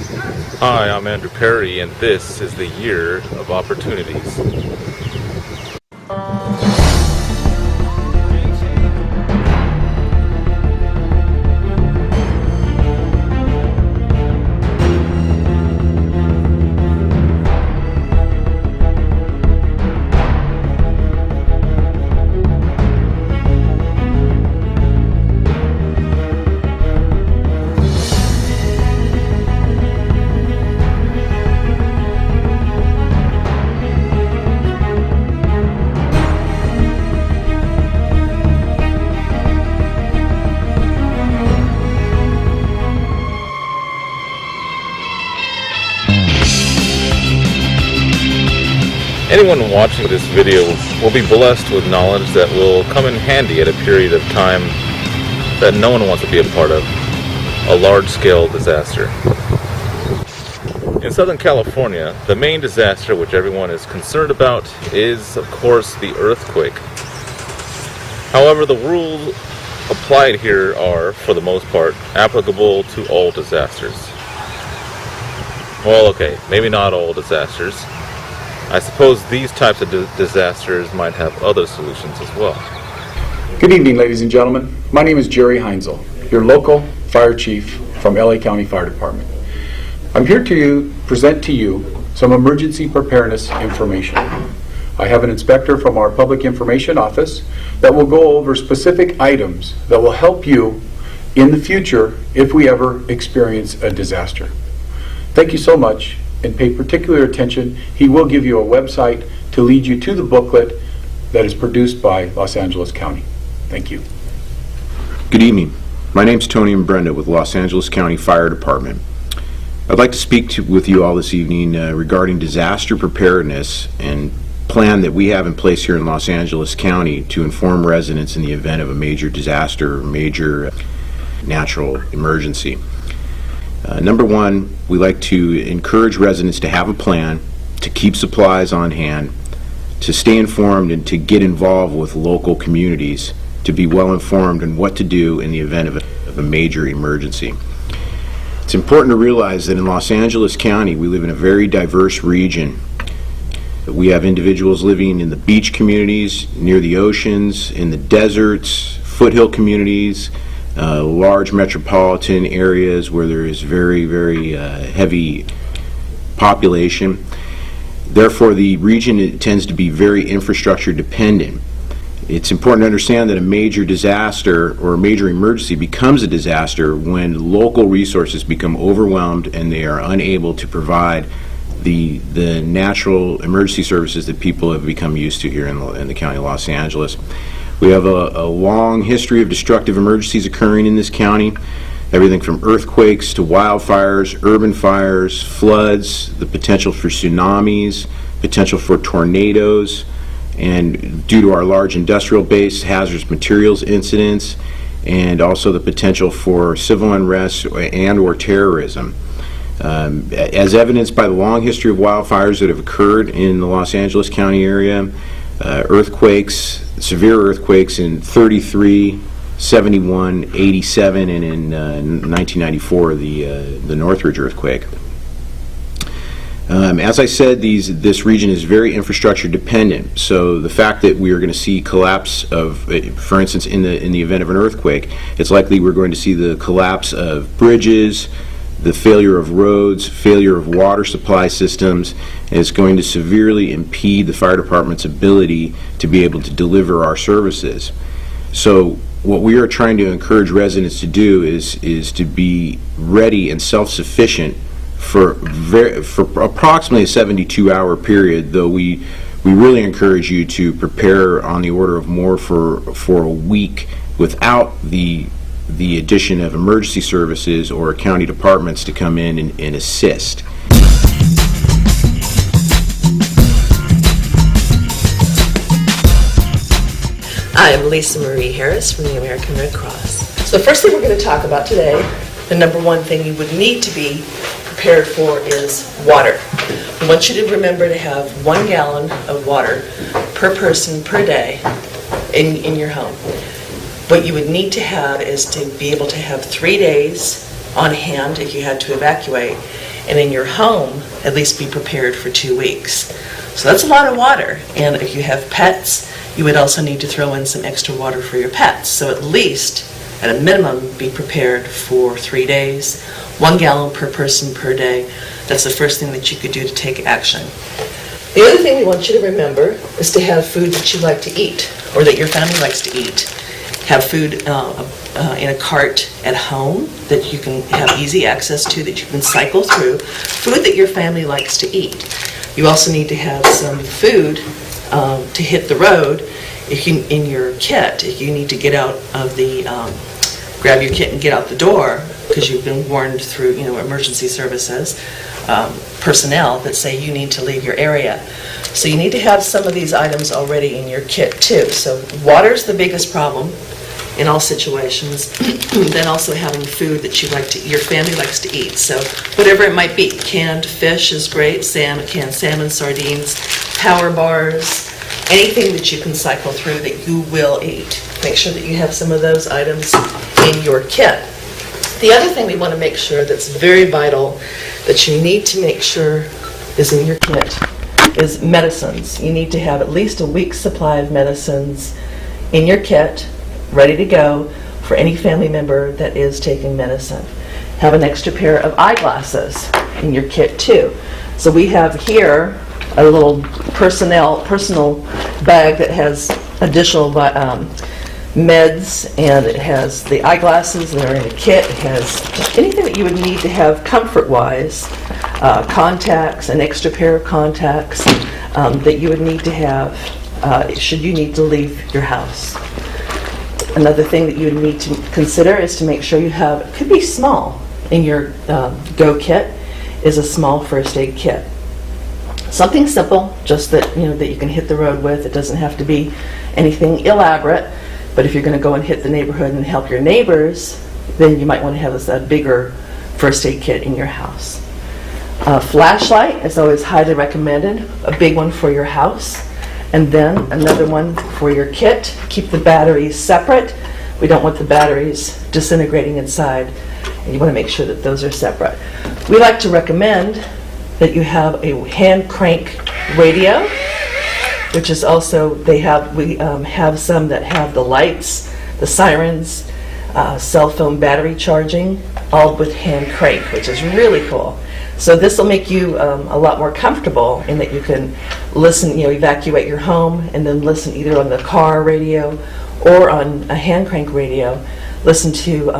Hi, I'm Andrew Perry, and this is the Year of Opportunities. Anyone watching this video will be blessed with knowledge that will come in handy at a period of time that no one wants to be a part of, a large-scale disaster. In Southern California, the main disaster which everyone is concerned about is, of course, the earthquake. However, the rules applied here are, for the most part, applicable to all disasters. Well, okay, maybe not all disasters. I suppose these types of disasters might have other solutions as well. Good evening, ladies and gentlemen. My name is Jerry Heinzel, your local fire chief from LA County Fire Department. I'm here to present to you some emergency preparedness information. I have an inspector from our Public Information Office that will go over specific items that will help you in the future if we ever experience a disaster. Thank you so much, and pay particular attention. He will give you a website to lead you to the booklet that is produced by Los Angeles County. Thank you. Good evening. My name is Tony Imbrenda with Los Angeles County Fire Department. I'd like to speak with you all this evening regarding disaster preparedness and plan that we have in place here in Los Angeles County to inform residents in the event of a major disaster or major natural emergency. Number one, we like to encourage residents to have a plan, to keep supplies on hand, to stay informed and to get involved with local communities, to be well informed on what to do in the event of a major emergency. It's important to realize that in Los Angeles County we live in a very diverse region. We have individuals living in the beach communities, near the oceans, in the deserts, foothill communities, large metropolitan areas where there is very heavy population. Therefore, the region tends to be very infrastructure dependent. It's important to understand that a major disaster or a major emergency becomes a disaster when local resources become overwhelmed and they are unable to provide the natural emergency services that people have become used to here in the County of Los Angeles. We have a long history of destructive emergencies occurring in this county, everything from earthquakes to wildfires, urban fires, floods, the potential for tsunamis, potential for tornadoes, and due to our large industrial base, hazardous materials incidents, and also the potential for civil unrest and or terrorism. As evidenced by the long history of wildfires that have occurred in the Los Angeles County area, earthquakes, severe earthquakes in 33, 71, 87, and in 1994, the Northridge earthquake. As I said, this region is very infrastructure dependent. So the fact that we are going to see collapse of, for instance, in the event of an earthquake, it's likely we're going to see the collapse of bridges, the failure of roads, failure of water supply systems, and it's going to severely impede the fire department's ability to be able to deliver our services. So what we are trying to encourage residents to do is to be ready and self-sufficient for approximately a 72-hour period, though we really encourage you to prepare on the order of more for a week without the addition of emergency services or county departments to come in and assist. I'm Lisa Marie Harris from the American Red Cross. So the first thing we're going to talk about today, the number one thing you would need to be prepared for is water. We want you to remember to have 1 gallon of water per person per day in your home. What you would need to have is to be able to have 3 days on hand if you had to evacuate, and in your home, at least be prepared for 2 weeks. So that's a lot of water. And if you have pets, you would also need to throw in some extra water for your pets. So at least, at a minimum, be prepared for 3 days, 1 gallon per person per day. That's the first thing that you could do to take action. The other thing we want you to remember is to have food that you like to eat, or that your family likes to eat. Have food in a cart at home that you can have easy access to, that you can cycle through. Food that your family likes to eat. You also need to have some food to hit the road in your kit. If you need to get out of the, grab your kit and get out the door, because you've been warned through emergency services, personnel that say you need to leave your area. So you need to have some of these items already in your kit too. So water's the biggest problem in all situations. Then also having food that your family likes to eat. So whatever it might be, canned fish is great, canned salmon, sardines, power bars, anything that you can cycle through that you will eat. Make sure that you have some of those items in your kit. The other thing we want to make sure that's very vital that you need to make sure is in your kit is medicines. You need to have at least a week's supply of medicines in your kit, ready to go for any family member that is taking medicine. Have an extra pair of eyeglasses in your kit too. So we have here a little personal bag that has additional meds, and it has the eyeglasses that are in a kit. It has anything that you would need to have comfort-wise, contacts, an extra pair of contacts that you would need to have should you need to leave your house. Another thing that you would need to consider is to make sure you have, it could be small, in your Go kit, is a small first aid kit. Something simple, just that that you can hit the road with. It doesn't have to be anything elaborate, but if you're going to go and hit the neighborhood and help your neighbors, then you might want to have a bigger first aid kit in your house. A flashlight is always highly recommended, a big one for your house, and then another one for your kit. Keep the batteries separate. We don't want the batteries disintegrating inside, and you want to make sure that those are separate. We like to recommend that you have a hand crank radio, which is also, we have some that have the lights, the sirens, cell phone battery charging, all with hand crank, which is really cool. So this will make you a lot more comfortable in that you can listen, evacuate your home and then listen either on the car radio or on a hand crank radio. Listen to,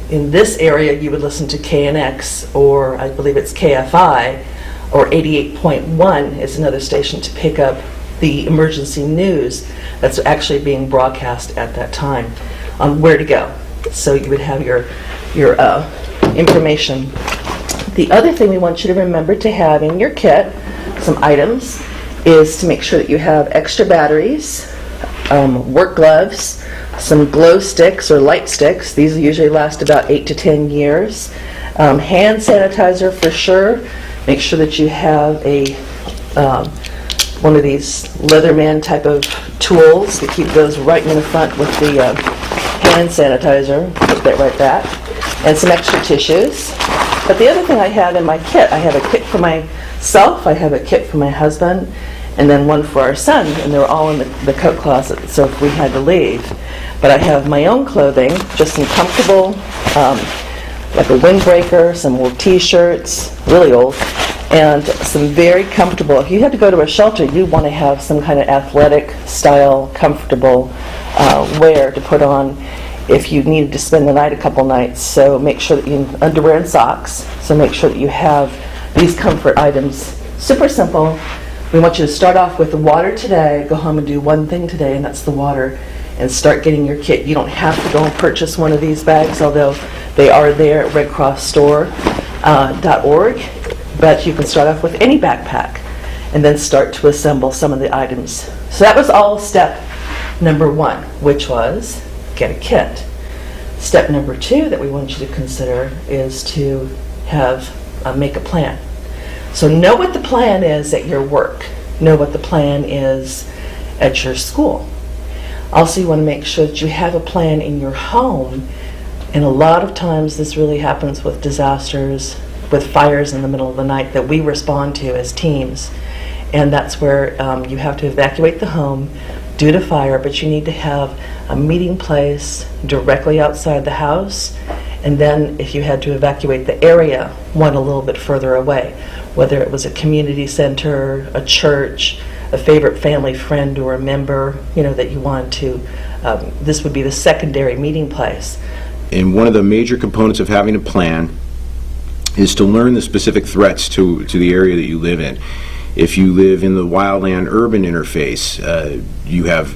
in this area you would listen to KNX, or I believe it's KFI, or 88.1 is another station to pick up the emergency news that's actually being broadcast at that time on where to go. So you would have your information. The other thing we want you to remember to have in your kit, some items, is to make sure that you have extra batteries, work gloves, some glow sticks or light sticks. These usually last about 8 to 10 years. Hand sanitizer for sure. Make sure that you have a one of these Leatherman type of tools to keep those right in the front with the hand sanitizer. Put that right back. And some extra tissues. But the other thing I have in my kit, I have a kit for myself, I have a kit for my husband, and then one for our son, and they're all in the coat closet, so if we had to leave. But I have my own clothing, just some comfortable, like a windbreaker, some old t-shirts, really old, and some very comfortable. If you had to go to a shelter, you want to have some kind of athletic style, comfortable wear to put on if you needed to spend the night a couple nights. So make sure that you underwear and socks. So make sure that you have these comfort items. Super simple. We want you to start off with the water today. Go home and do one thing today, and that's the water, and start getting your kit. You don't have to go and purchase one of these bags, although they are there at redcrossstore.org. But you can start off with any backpack and then start to assemble some of the items. So that was all step number 1, which was get a kit. Step number 2 that we want you to consider is to have make a plan. So know what the plan is at your work. Know what the plan is at your school. Also, you want to make sure that you have a plan in your home. And a lot of times this really happens with disasters with fires in the middle of the night that we respond to as teams. And that's where you have to evacuate the home due to fire, but you need to have a meeting place directly outside the house. And then if you had to evacuate the area, one a little bit further away, whether it was a community center, a church, a favorite family friend or a member, that you want to, this would be the secondary meeting place. And one of the major components of having a plan is to learn the specific threats to the area that you live in. If you live in the wildland-urban interface, you have,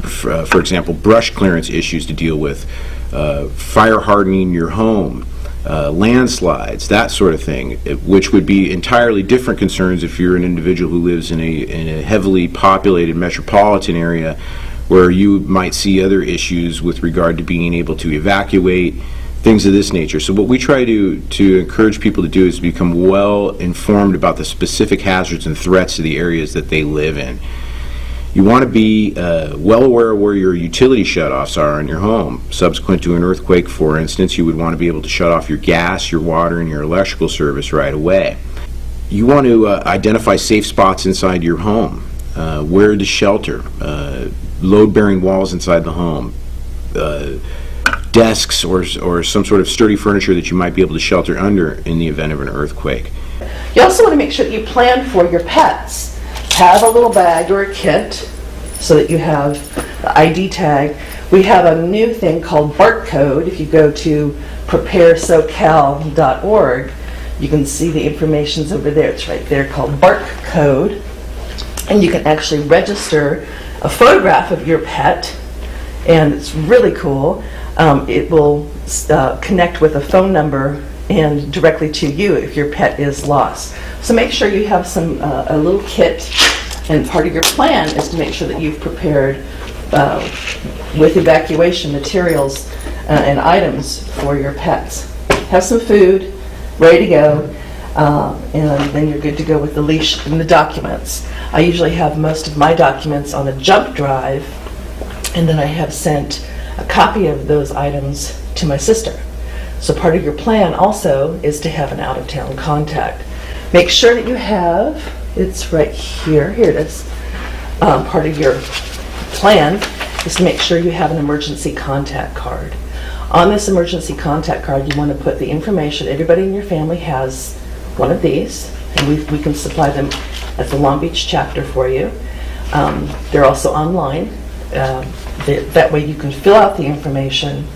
for example, brush clearance issues to deal with, fire hardening your home, landslides, that sort of thing, which would be entirely different concerns if you're an individual who lives in a heavily populated metropolitan area, where you might see other issues with regard to being able to evacuate, things of this nature. So what we try to encourage people to do is become well informed about the specific hazards and threats to the areas that they live in. You want to be well aware of where your utility shutoffs are in your home. Subsequent to an earthquake, for instance, you would want to be able to shut off your gas, your water, and your electrical service right away. You want to identify safe spots inside your home, where to shelter, load-bearing walls inside the home, desks or some sort of sturdy furniture that you might be able to shelter under in the event of an earthquake. You also want to make sure that you plan for your pets. Have a little bag or a kit so that you have the ID tag. We have a new thing called barcode. If you go to preparesocal.org, you can see the information's over there. It's right there, called barcode. And you can actually register a photograph of your pet, and it's really cool. It will connect with a phone number and directly to you if your pet is lost. So make sure you have a little kit, and part of your plan is to make sure that you've prepared with evacuation materials and items for your pets. Have some food ready to go, and then you're good to go with the leash and the documents. I usually have most of my documents on a jump drive, and then I have sent a copy of those items to my sister. So part of your plan also is to have an out-of-town contact. Make sure that you have, it's right here, here it is, part of your plan is to make sure you have an emergency contact card. On this emergency contact card, you want to put the information. Everybody in your family has one of these, and we can supply them at the Long Beach chapter for you. They're also online. That way you can fill out the information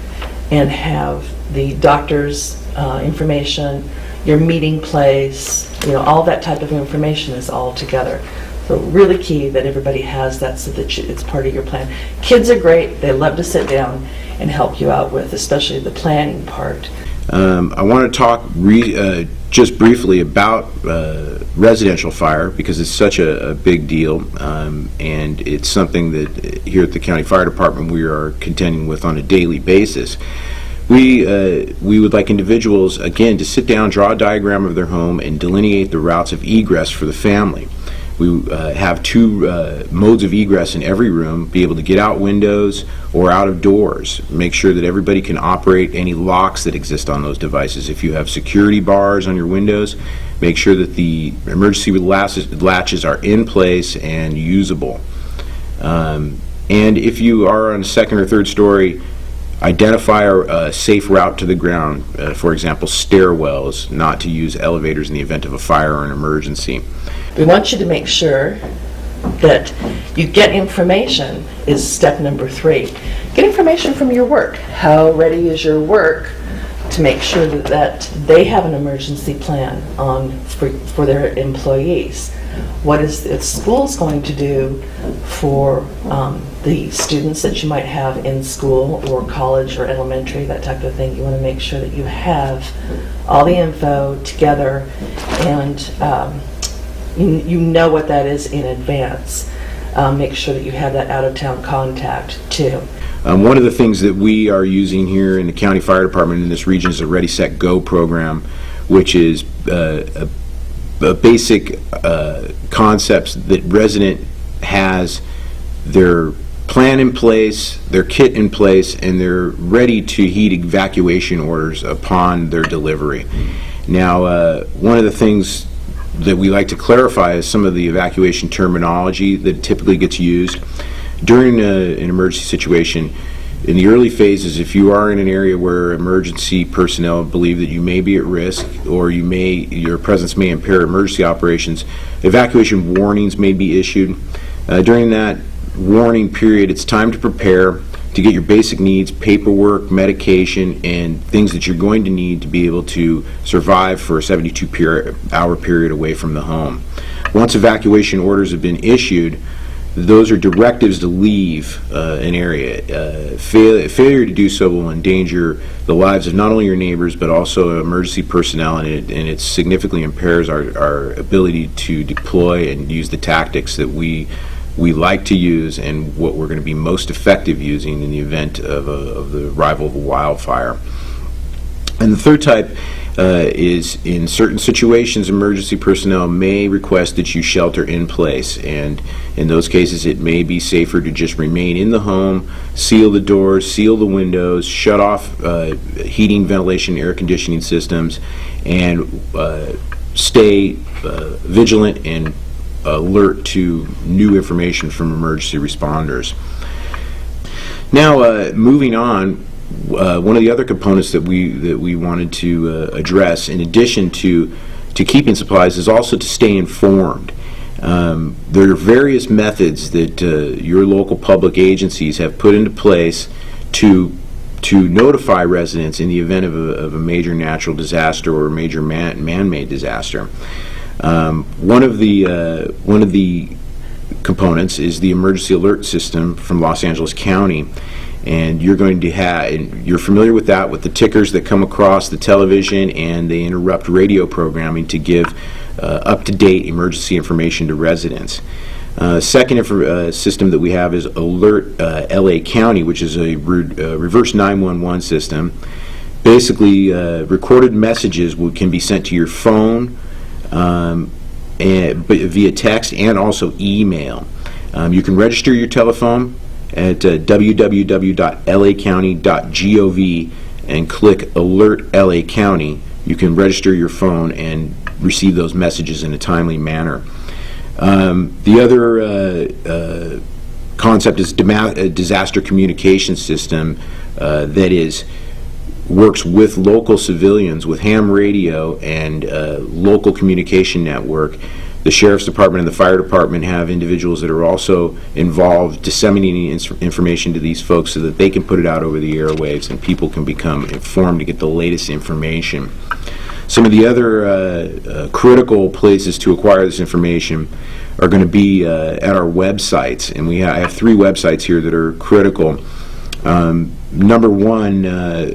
and have the doctor's information, your meeting place, all that type of information is all together. So really key that everybody has that so that it's part of your plan. Kids are great. They love to sit down and help you out with, especially the planning part. I want to talk just briefly about residential fire, because it's such a big deal, and it's something that here at the County Fire Department we are contending with on a daily basis. We would like individuals, again, to sit down, draw a diagram of their home, and delineate the routes of egress for the family. We have two modes of egress in every room, be able to get out windows or out of doors. Make sure that everybody can operate any locks that exist on those devices. If you have security bars on your windows, make sure that the emergency latches are in place and usable. And if you are on a second or third story, identify a safe route to the ground. For example, stairwells, not to use elevators in the event of a fire or an emergency. We want you to make sure that you get information is step number 3. Get information from your work. How ready is your work to make sure that they have an emergency plan for their employees? What is the school's going to do for the students that you might have in school or college or elementary, that type of thing? You want to make sure that you have all the info together, and you know what that is in advance. Make sure that you have that out-of-town contact too. One of the things that we are using here in the County Fire Department in this region is a Ready, Set, Go program, which is a basic concepts that resident has their plan in place, their kit in place, and they're ready to heed evacuation orders upon their delivery. Now, one of the things that we like to clarify is some of the evacuation terminology that typically gets used. During an emergency situation, in the early phases, if you are in an area where emergency personnel believe that you may be at risk or your presence may impair emergency operations, evacuation warnings may be issued. During that warning period, it's time to prepare to get your basic needs, paperwork, medication, and things that you're going to need to be able to survive for a 72-hour period away from the home. Once evacuation orders have been issued, those are directives to leave an area. Failure to do so will endanger the lives of not only your neighbors but also emergency personnel, and it significantly impairs our ability to deploy and use the tactics that we like to use and what we're going to be most effective using in the event of the arrival of a wildfire. And the third type is, in certain situations, emergency personnel may request that you shelter in place, and in those cases it may be safer to just remain in the home, seal the doors, seal the windows, shut off heating, ventilation, air conditioning systems, and stay vigilant and alert to new information from emergency responders. Now, moving on, one of the other components that we wanted to address, in addition to keeping supplies, is also to stay informed. There are various methods that your local public agencies have put into place to notify residents in the event of a major natural disaster or a major man-made disaster. One of the components is the emergency alert system from Los Angeles County, and you're familiar with that, with the tickers that come across the television, and they interrupt radio programming to give up-to-date emergency information to residents. Second system that we have is Alert LA County, which is a reverse 911 system. Basically, recorded messages can be sent to your phone, via text and also email. You can register your telephone at www.lacounty.gov and click Alert LA County. You can register your phone and receive those messages in a timely manner. The other concept is a disaster communication system that works with local civilians with ham radio and local communication network. The Sheriff's Department and the Fire Department have individuals that are also involved disseminating information to these folks so that they can put it out over the airwaves and people can become informed to get the latest information. Some of the other critical places to acquire this information are going to be at our websites, and I have 3 websites here that are critical. Number one, a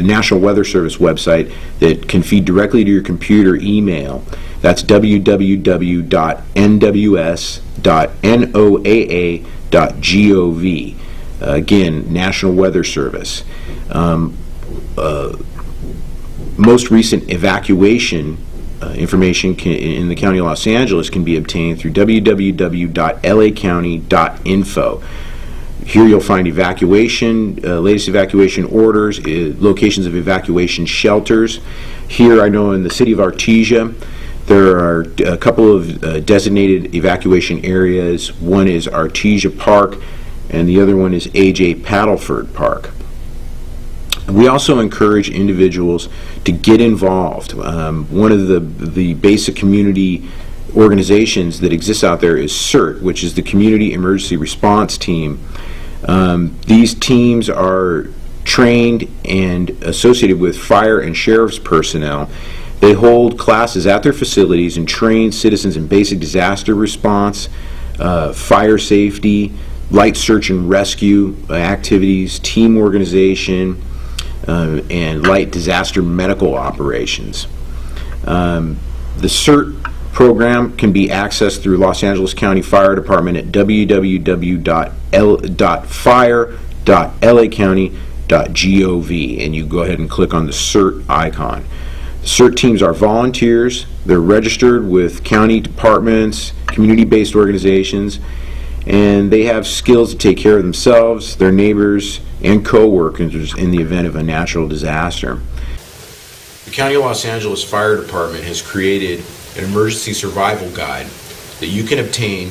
National Weather Service website that can feed directly to your computer email. That's www.nws.noaa.gov. Again, National Weather Service. Most recent evacuation information in the County of Los Angeles can be obtained through www.lacounty.info. Here you'll find latest evacuation orders, locations of evacuation shelters. Here, I know in the city of Artesia, there are a couple of designated evacuation areas. One is Artesia Park, and the other one is A.J. Paddleford Park. We also encourage individuals to get involved. One of the basic community organizations that exists out there is CERT, which is the Community Emergency Response Team. These teams are trained and associated with fire and sheriff's personnel. They hold classes at their facilities and train citizens in basic disaster response, fire safety, light search and rescue activities, team organization, and light disaster medical operations. The CERT program can be accessed through Los Angeles County Fire Department at www.fire.lacounty.gov, and you go ahead and click on the CERT icon. The CERT teams are volunteers. They're registered with county departments, community-based organizations, and they have skills to take care of themselves, their neighbors, and co-workers in the event of a natural disaster. The County of Los Angeles Fire Department has created an emergency survival guide that you can obtain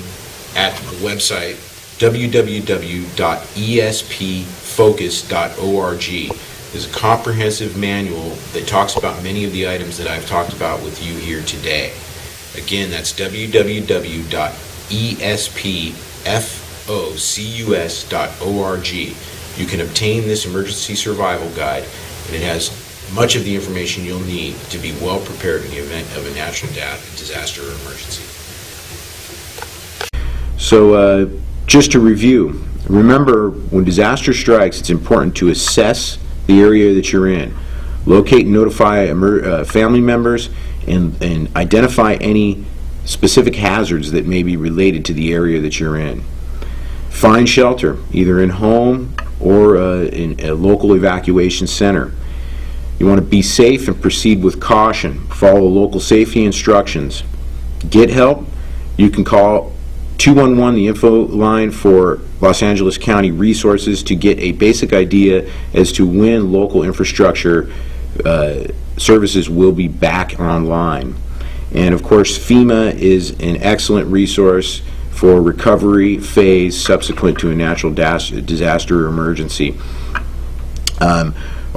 at the website www.espfocus.org. It's a comprehensive manual that talks about many of the items that I've talked about with you here today. Again, that's www.espfocus.org. You can obtain this emergency survival guide, and it has much of the information you'll need to be well prepared in the event of a natural disaster or emergency. So, just to review, remember, when disaster strikes, it's important to assess the area that you're in. Locate and notify family members and identify any specific hazards that may be related to the area that you're in. Find shelter, either in home or in a local evacuation center. You want to be safe and proceed with caution. Follow local safety instructions. Get help. You can call 211, the info line for Los Angeles County Resources, to get a basic idea as to when local infrastructure services will be back online. And of course, FEMA is an excellent resource for recovery phase subsequent to a natural disaster or emergency.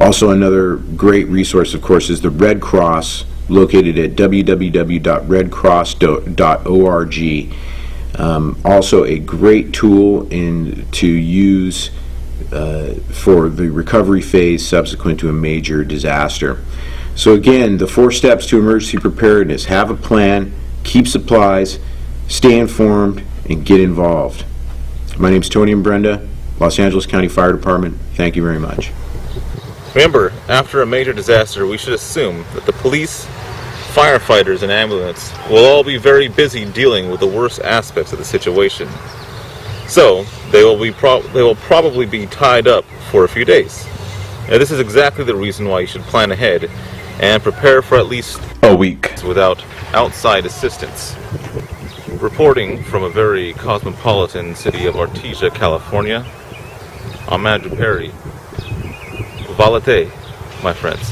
Also, another great resource, of course, is the Red Cross, located at www.redcross.org. Also a great tool to use for the recovery phase subsequent to a major disaster. So again, the 4 steps to emergency preparedness: have a plan, keep supplies, stay informed, and get involved. My name is Tony Imbrenda, Los Angeles County Fire Department. Thank you very much. Remember, after a major disaster, we should assume that the police, firefighters, and ambulance will all be very busy dealing with the worst aspects of the situation. So, they will probably be tied up for a few days. Now, this is exactly the reason why you should plan ahead and prepare for at least a week without outside assistance. Reporting from a very cosmopolitan city of Artesia, California, I'm Andrew Perry. Valete, my friends.